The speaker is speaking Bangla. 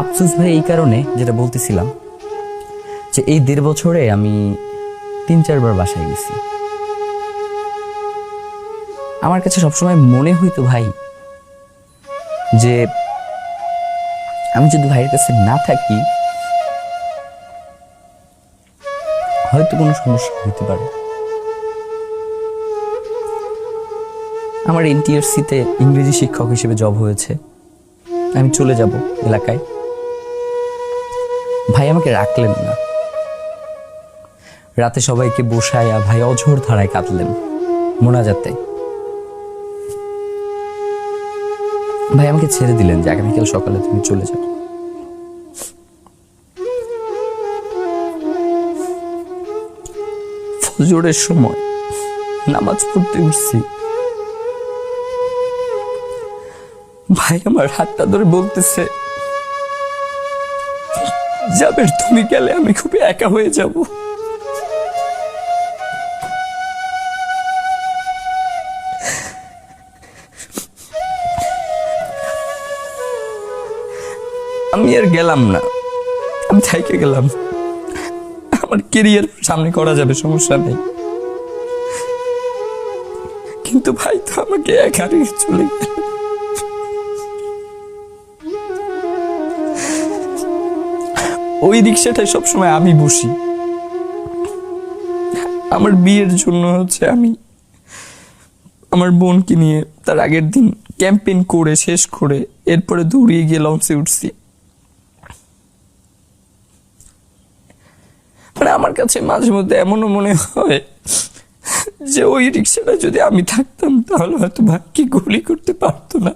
আফসোস ভাই এই কারণে, যেটা বলতেছিলাম, যে এই 1.5 বছরে আমি 3-4 বার বাসায় গেছি। আমার কাছে সবসময় মনে হইতো ভাই যে আমি যদি ভাইয়ের কাছে না থাকি হয়তো কোনো সমস্যা হইতে পারে। আমার এনটিআরসিতে ইংরেজি শিক্ষক হিসেবে জব হয়েছে, আমি চলে যাব এলাকায়। ভাই আমাকে রাখলেন না, রাতে সবাইকে বসায়া ভাই অঝোর ধারায় কাঁদলেন মোনাজাতে। ভাই আমাকে ছেড়ে দিলেন যে আগামীকাল সকালে তুমি চলে যাও। ফজরের সময় নামাজ পড়তে উঠছি, ভাই আমার হাতটা ধরে বলতেছে, জাবের তুমি গেলে আমি খুবই একা হয়ে যাব। আমি আর গেলাম না, আমি থাইকে গেলাম, আমার কেরিয়ার সামনে করা যাবে, সমস্যা নেই। কিন্তু ভাই তো আমাকে একা রেখে চলে গেল। ওই রিক্সাটায় সবসময় আমি বসি। আমার বিয়ের জন্য আমি আমার বোনকে নিয়ে তার আগের দিন ক্যাম্পেইন করে শেষ করে এরপরে দৌড়িয়ে গিয়ে লঞ্চে উঠছি। মানে আমার কাছে মাঝে মধ্যে এমনও মনে হয় যে ওই রিক্সাটা যদি আমি থাকতাম তাহলে হয়তো ভাগ্যে গুলি করতে পারতো না।